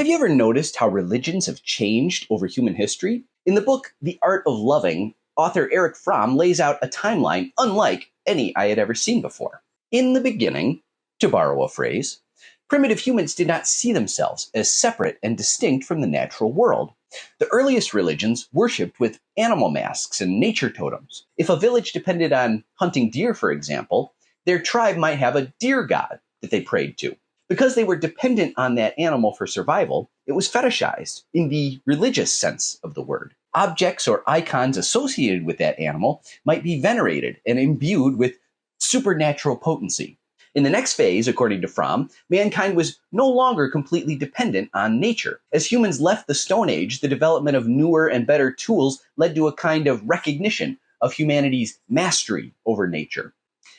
Have you ever noticed how religions have changed over human history? In the book, The Art of Loving, author Erich Fromm lays out a timeline unlike any I had ever seen before. In the beginning, to borrow a phrase, primitive humans did not see themselves as separate and distinct from the natural world. The earliest religions worshipped with animal masks and nature totems. If a village depended on hunting deer, for example, their tribe might have a deer god that they prayed to. Because they were dependent on that animal for survival, it was fetishized in the religious sense of the word. Objects or icons associated with that animal might be venerated and imbued with supernatural potency. In the next phase, according to Fromm, mankind was no longer completely dependent on nature. As humans left the Stone Age, the development of newer and better tools led to a kind of recognition of humanity's mastery over nature.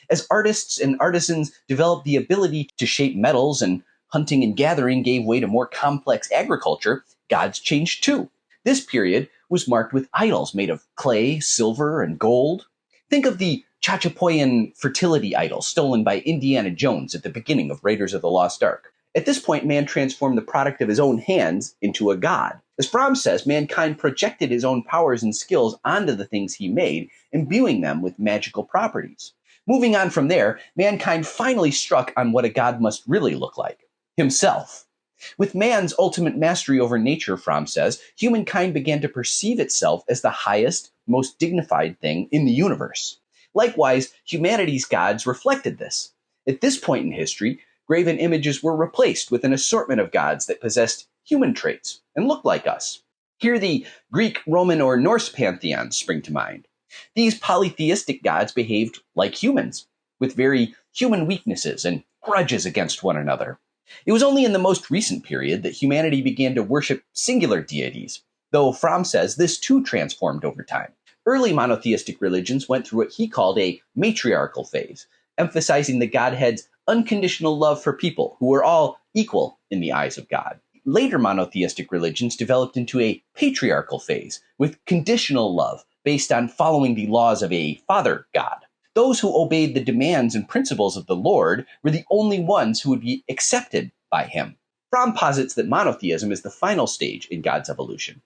As artists and artisans developed the ability to shape metals and hunting and gathering gave way to more complex agriculture, gods changed too. This period was marked with idols made of clay, silver, and gold. Think of the Chachapoyan fertility idol stolen by Indiana Jones at the beginning of Raiders of the Lost Ark. At this point, man transformed the product of his own hands into a god. As Fromm says, mankind projected his own powers and skills onto the things he made, imbuing them with magical properties. Moving on from there, mankind finally struck on what a god must really look like: himself. With man's ultimate mastery over nature, Fromm says, humankind began to perceive itself as the highest, most dignified thing in the universe. Likewise, humanity's gods reflected this. At this point in history, graven images were replaced with an assortment of gods that possessed human traits and looked like us. Here the Greek, Roman, or Norse pantheons spring to mind. These polytheistic gods behaved like humans, with very human weaknesses and grudges against one another. It was only in the most recent period that humanity began to worship singular deities, though Fromm says this too transformed over time. Early monotheistic religions went through what he called a matriarchal phase, emphasizing the Godhead's unconditional love for people who were all equal in the eyes of God. Later monotheistic religions developed into a patriarchal phase, with conditional love based on following the laws of a father god. Those who obeyed the demands and principles of the Lord were the only ones who would be accepted by him. Fromm posits that monotheism is the final stage in God's evolution.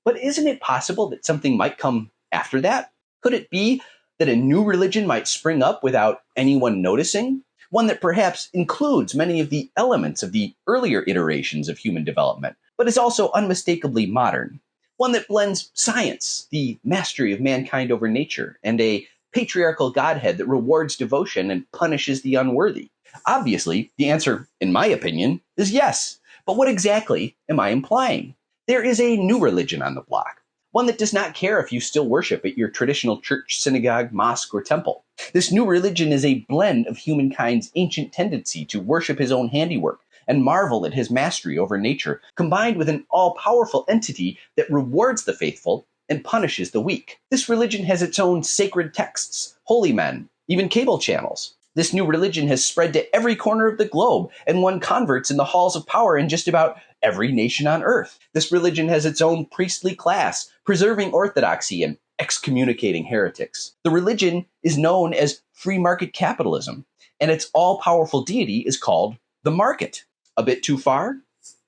But isn't it possible that something might come after that? Could it be that a new religion might spring up without anyone noticing? One that perhaps includes many of the elements of the earlier iterations of human development, but is also unmistakably modern. One that blends science, the mastery of mankind over nature, and a patriarchal godhead that rewards devotion and punishes the unworthy. Obviously, the answer, in my opinion, is yes. But what exactly am I implying? There is a new religion on the block. One that does not care if you still worship at your traditional church, synagogue, mosque, or temple. This new religion is a blend of humankind's ancient tendency to worship his own handiwork and marvel at his mastery over nature, combined with an all-powerful entity that rewards the faithful and punishes the weak. This religion has its own sacred texts, holy men, even cable channels. This new religion has spread to every corner of the globe and won converts in the halls of power in just about every nation on earth. This religion has its own priestly class, preserving orthodoxy and excommunicating heretics. The religion is known as free market capitalism, and its all-powerful deity is called the market. A bit too far?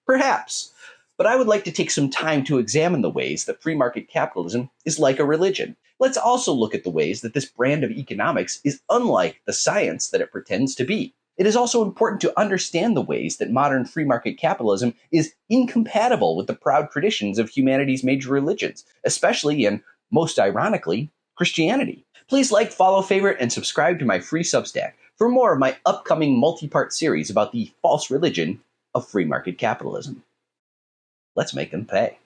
Perhaps. But I would like to take some time to examine the ways that free market capitalism is like a religion. Let's also look at the ways that this brand of economics is unlike the science that it pretends to be. It is also important to understand the ways that modern free market capitalism is incompatible with the proud traditions of humanity's major religions, especially and most ironically, Christianity. Please like, follow, favorite, and subscribe to my free Substack for more of my upcoming multi-part series about the false religion of free market capitalism. Let's make them pay.